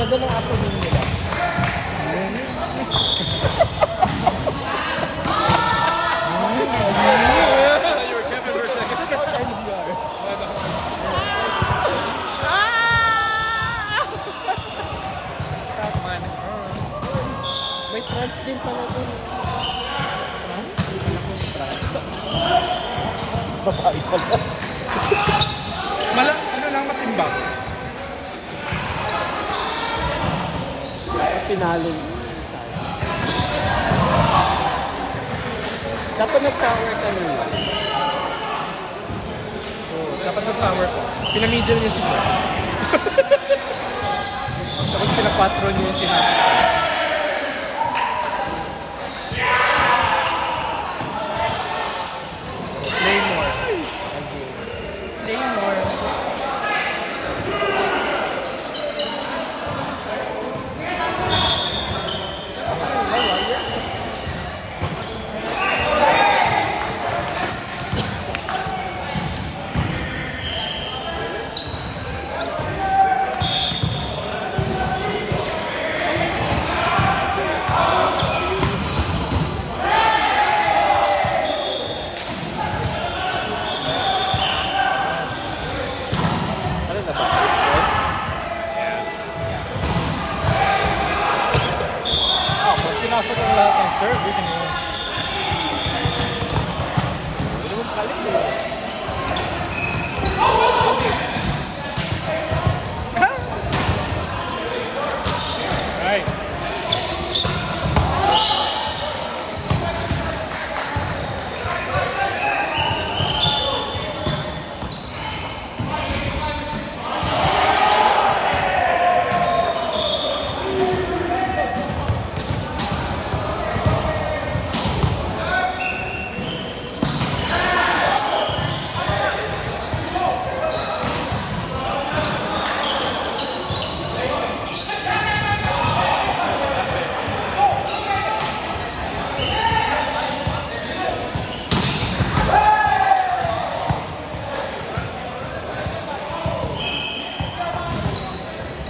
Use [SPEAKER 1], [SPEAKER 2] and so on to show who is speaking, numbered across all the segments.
[SPEAKER 1] ganda ng afternoon nila.
[SPEAKER 2] You were Kevin for a second.
[SPEAKER 1] That's NGR.
[SPEAKER 2] Stop, man.
[SPEAKER 1] May trans din pala dun. Trans? Babae pala.
[SPEAKER 2] Ano lang matimbang?
[SPEAKER 1] Pinalo yun. Dapat nag-tower ka nun.
[SPEAKER 2] Oo, dapat nag-power ko. Pinamiddle niya si Has. Tapos pinapatron niya si Has. Play more. Play more.
[SPEAKER 1] Ano na ba?
[SPEAKER 2] Pag pinasok ang lahat ng serve, we can win.
[SPEAKER 1] Ano naman pala eh.
[SPEAKER 2] Right.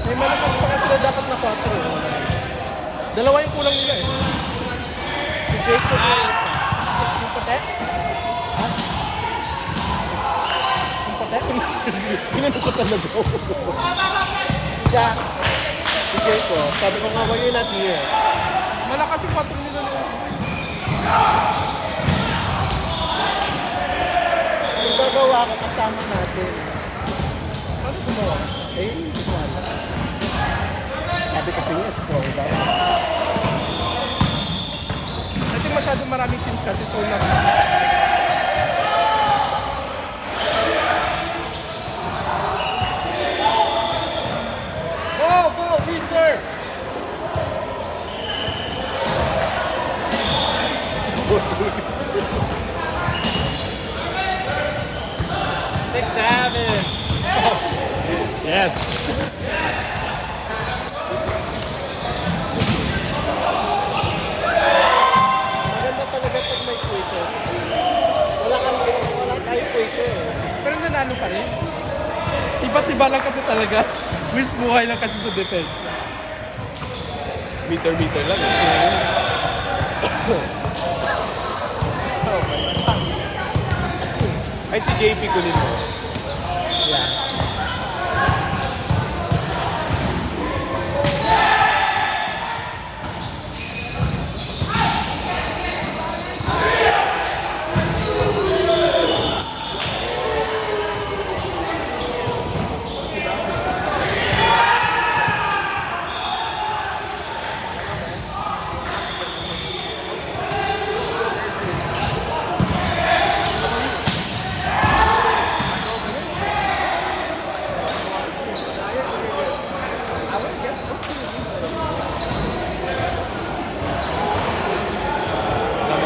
[SPEAKER 1] May malakas pa nga sila dapat na 4.
[SPEAKER 2] Dalawa yung kulang nila eh.
[SPEAKER 1] Si Jacob yung isa. Yung pate? Ha? Yung pate? Ginano ko talaga ako. Jack. Si Jacob. Sabi ko nga, why you're not here?
[SPEAKER 2] Malakas yung patron nila nila.
[SPEAKER 1] Kung gagawa ka kasama natin.
[SPEAKER 2] Saan gumawa?
[SPEAKER 1] Eh, hindi ko alam. Sabi kasi niya, strong daw.
[SPEAKER 2] I think masyadong maraming teams kasi so lang.
[SPEAKER 1] Go, reserve!
[SPEAKER 2] Six, seven. Yes.
[SPEAKER 1] Maganda talaga pag may quitter. Wala tayong quitter eh.
[SPEAKER 2] Pero nanalo pa rin. Iba't-iba lang kasi talaga. Wish buhay lang kasi sa defense. Meter lang eh. Ay, si JP kunin mo.
[SPEAKER 1] Yeah.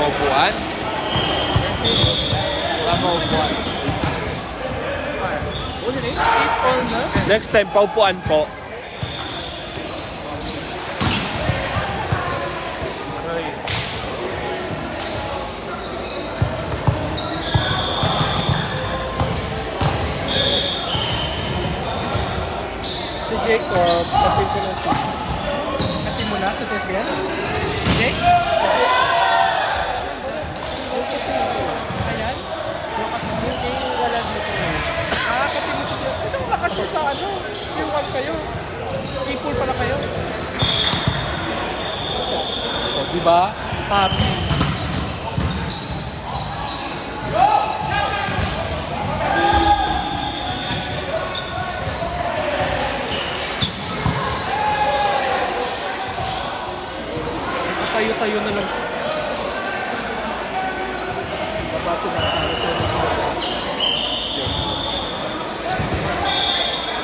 [SPEAKER 2] Upuan? Wala mo upuan. Next time, paupuan po.
[SPEAKER 1] Si Jake ito, kapin ko ng cheese.
[SPEAKER 2] Katin mo na sa test ba yan? Okay? Ayan?
[SPEAKER 1] Yung wala dito.
[SPEAKER 2] Katin mo sa test. Ano ang lakas mo sa ano? Yung one kayo. People pala kayo. O, diba? Happy. Tayo-tayo na lang. Babaso na tayo sa mga babaso.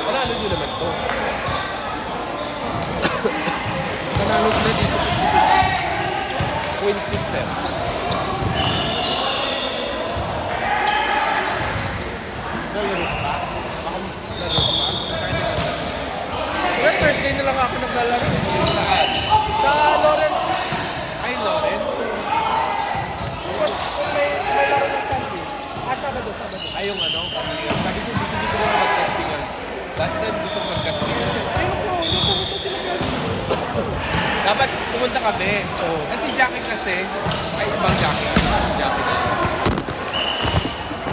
[SPEAKER 2] Panalo nyo naman to. Panalo sila dito. Win system.
[SPEAKER 1] Nalaro pa?
[SPEAKER 2] Laro ka pa? Well, Thursday na lang ako naglalaro.
[SPEAKER 1] Saan?
[SPEAKER 2] Sa Lawrence.
[SPEAKER 1] Ay, Lawrence.
[SPEAKER 2] Kung may laro ng Sunday. Sabado.
[SPEAKER 1] Ay, yung ano, sabi ko gusto ko na mag-castingan. Last time gusto ko mag-castingan.
[SPEAKER 2] Ayun ko, pumunta sila dyan.
[SPEAKER 1] Dapat pumunta kami. Kasi Jackie kasi, ay ibang Jackie. Jackie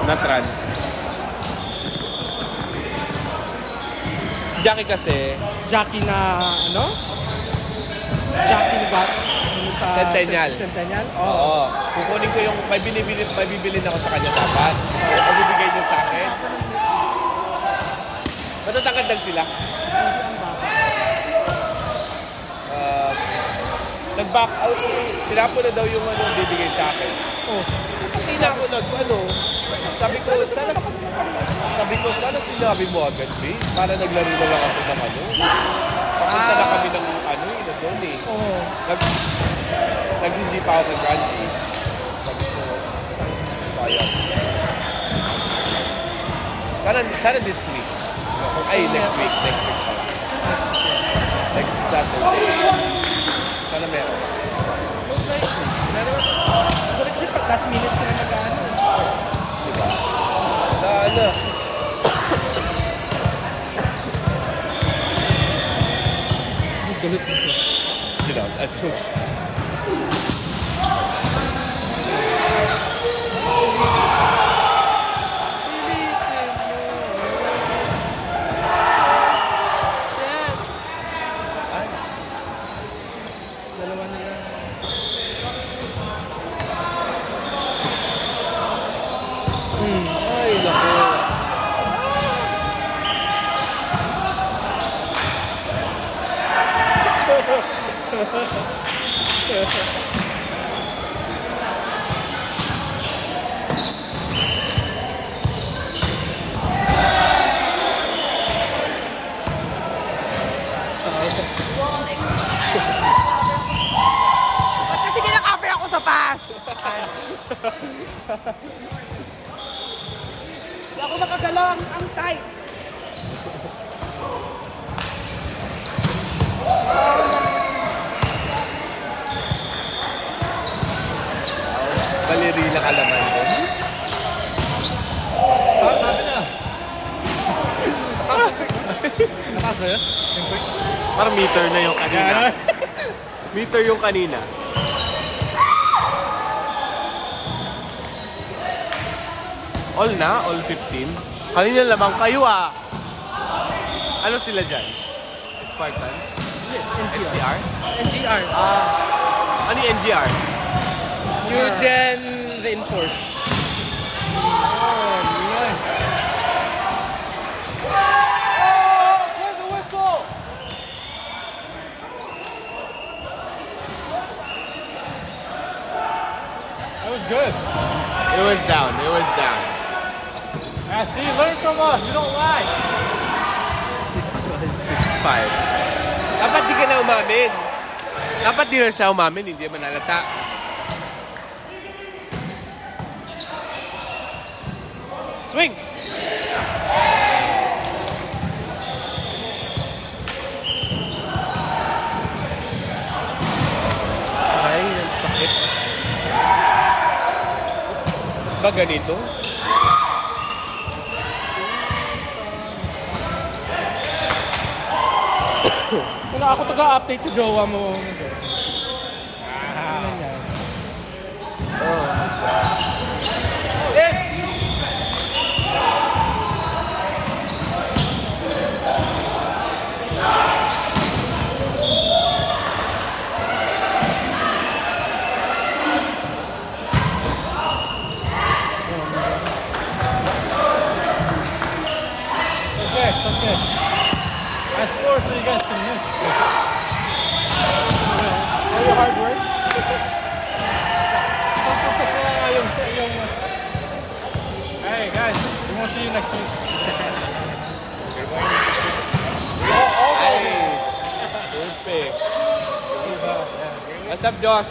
[SPEAKER 1] na trans. Si Jackie kasi,
[SPEAKER 2] Jackie na ano? Jackie na sa
[SPEAKER 1] Centennial.
[SPEAKER 2] Centennial?
[SPEAKER 1] oo, kukunin ko yung may bibili ako sa kanya dapat. O bibigay niya sa akin. Matatangkad lang sila. Nag-back out. Tinapo na daw yung ano bibigay sa akin.
[SPEAKER 2] Oh.
[SPEAKER 1] Hindi na ako sabi ko, sana sinabi mo agad, B. Para naglaro na lang ako ng ano. Papunta na kami ng ano, na doon eh.
[SPEAKER 2] Oh.
[SPEAKER 1] Hindi pa ako nag-ranty. Sabi ko, sayang. Sana this week. Ay, next week pala. Next Saturday. Sana meron.
[SPEAKER 2] Pero, sulit pag last minute sila nag-ano.
[SPEAKER 1] Diba? Sana.
[SPEAKER 2] Galit mo siya.
[SPEAKER 1] Diba? As push.
[SPEAKER 2] Dalawa na lang.
[SPEAKER 1] Ay, naku.
[SPEAKER 2] Kasi kinakape ako sa pass. Hindi ako nakagalaw ang tight.
[SPEAKER 1] Balerina ka naman doon.
[SPEAKER 2] Sabi na. Nataas ba yun?
[SPEAKER 1] Parang meter na yung kanina. Meter yung kanina. All na? All 15? Kanina lamang kayo ah. Ano sila dyan? Spartan? NCR?
[SPEAKER 2] NGR.
[SPEAKER 1] Ano yung NGR?
[SPEAKER 2] Eugen Reinforce.
[SPEAKER 3] That was good.
[SPEAKER 1] It was down. It was down.
[SPEAKER 3] Ah, see, learn from us. We don't lie.
[SPEAKER 1] 6-5. Dapat di ka na umamin. Dapat di na siya umamin, hindi man halata. Swing! Ay, ang sakit. Ba ganito?
[SPEAKER 2] Wala ako taga-update sa jowa mo. Ano yan?
[SPEAKER 3] Okay, it's okay. I score so you guys can miss.
[SPEAKER 2] All your hard work?
[SPEAKER 3] Isang puntos na lang yung Hey guys, we won't see you next week.
[SPEAKER 4] Nice. Perfect. What's up, Josh?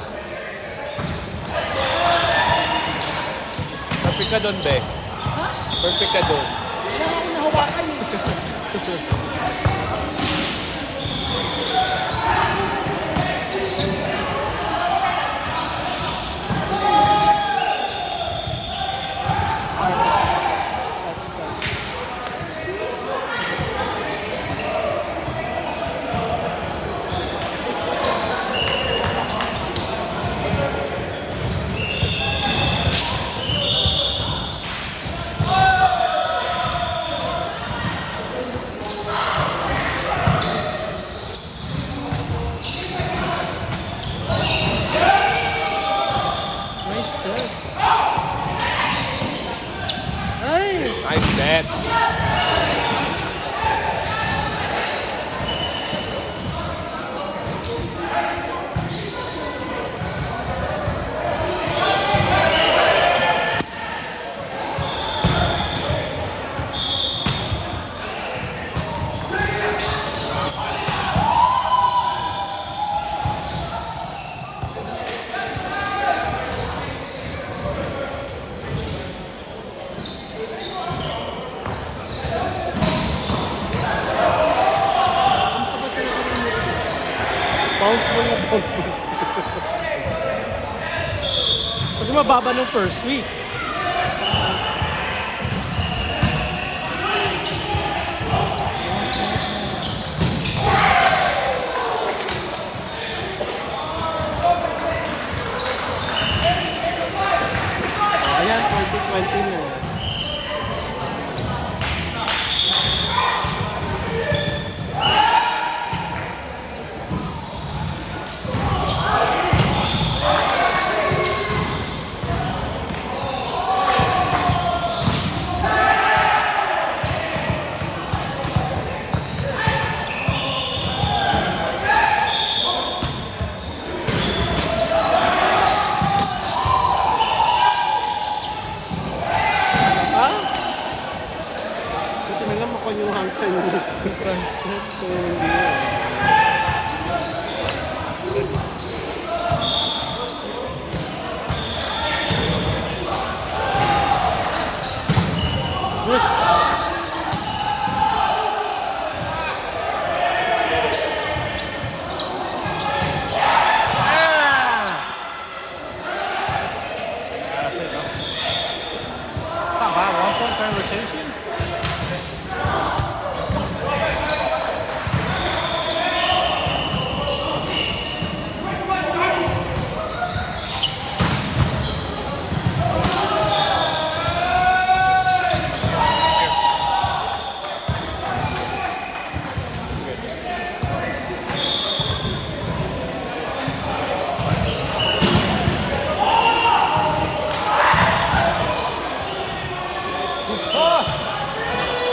[SPEAKER 4] Perfect ka doon, Be. Perfect ka doon.
[SPEAKER 1] Wala akong nahawakan eh.
[SPEAKER 2] Nice set. Nice.
[SPEAKER 4] Nice set.
[SPEAKER 1] Bounce ball na bounce ball.
[SPEAKER 2] Kasi mababa nung first week.
[SPEAKER 1] Ayan, 2020 na. Buti na lang makonyuhan ka yung front step. Kung hindi yun.
[SPEAKER 3] That's it, huh? It's not bad. 1 point per rotation.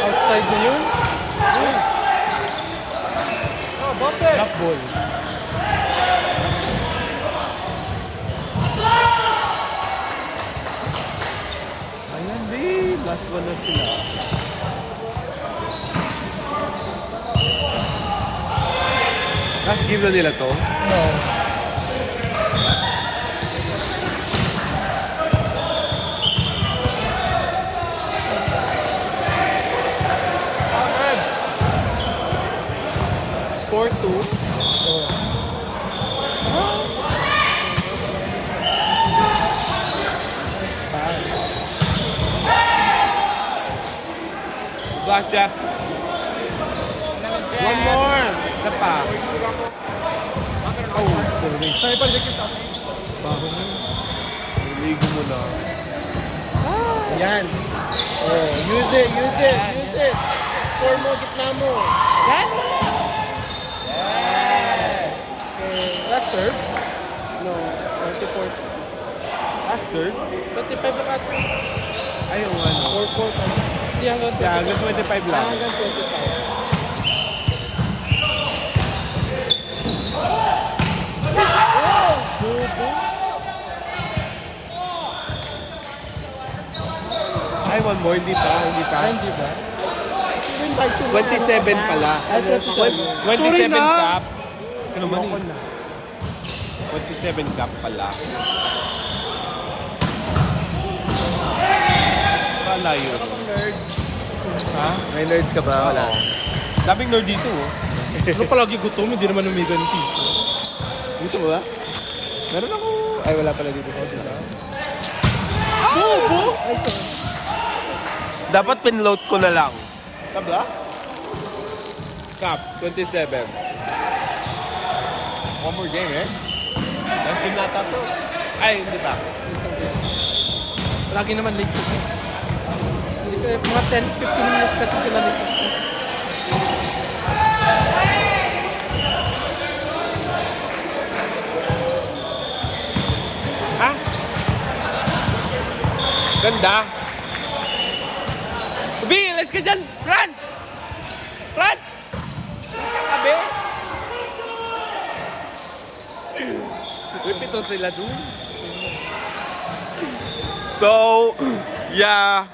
[SPEAKER 2] Outside na yun.
[SPEAKER 3] Oh, bump it.
[SPEAKER 2] Black ball.
[SPEAKER 1] Ayan, babe. Last one na sila.
[SPEAKER 4] Last game na nila to.
[SPEAKER 2] No.
[SPEAKER 3] Red.
[SPEAKER 1] 4-2.
[SPEAKER 4] Black Jeff.
[SPEAKER 1] One more.
[SPEAKER 4] Isa pa.
[SPEAKER 2] Oh, sorry.
[SPEAKER 4] Ligo mo na.
[SPEAKER 1] Yan. Oh, use it. Score mo, gitna mo.
[SPEAKER 2] Yan!
[SPEAKER 1] Last serve? No, 24.
[SPEAKER 4] Last serve?
[SPEAKER 2] 25 na kat.
[SPEAKER 4] Ay, yung ano.
[SPEAKER 1] 4-4 pa.
[SPEAKER 2] Hindi hanggang
[SPEAKER 4] Yeah, hanggang 25 lang.
[SPEAKER 1] Hanggang 25.
[SPEAKER 4] Ay, one more. Hindi pa.
[SPEAKER 2] Hindi ba?
[SPEAKER 1] Even by
[SPEAKER 4] 27 pala.
[SPEAKER 2] Ay, 27.
[SPEAKER 4] 27
[SPEAKER 2] Sorry na.
[SPEAKER 4] cup. Ano man eh. 27 cup pala. Wala yun.
[SPEAKER 2] Ha?
[SPEAKER 4] May nerds ka ba? Wala. Daming nerd dito oh.
[SPEAKER 2] Ano palagi gutom? Hindi naman umiga ng piso.
[SPEAKER 4] Gusto mo ba? Meron ako. Ay, wala pala dito.
[SPEAKER 2] Bobo!
[SPEAKER 4] Dapat pinload ko na lang. Tabla? Cup, 27. One more game eh. Last game nata to. Ay, hindi pa.
[SPEAKER 2] Lagi naman late kasi. Mga 10-15 minutes kasi sila late kasi.
[SPEAKER 4] Ah? Ganda. Ubi, let's ka dyan! Franz! Franz! Kabe! Uy, pito sila dun. So, yeah.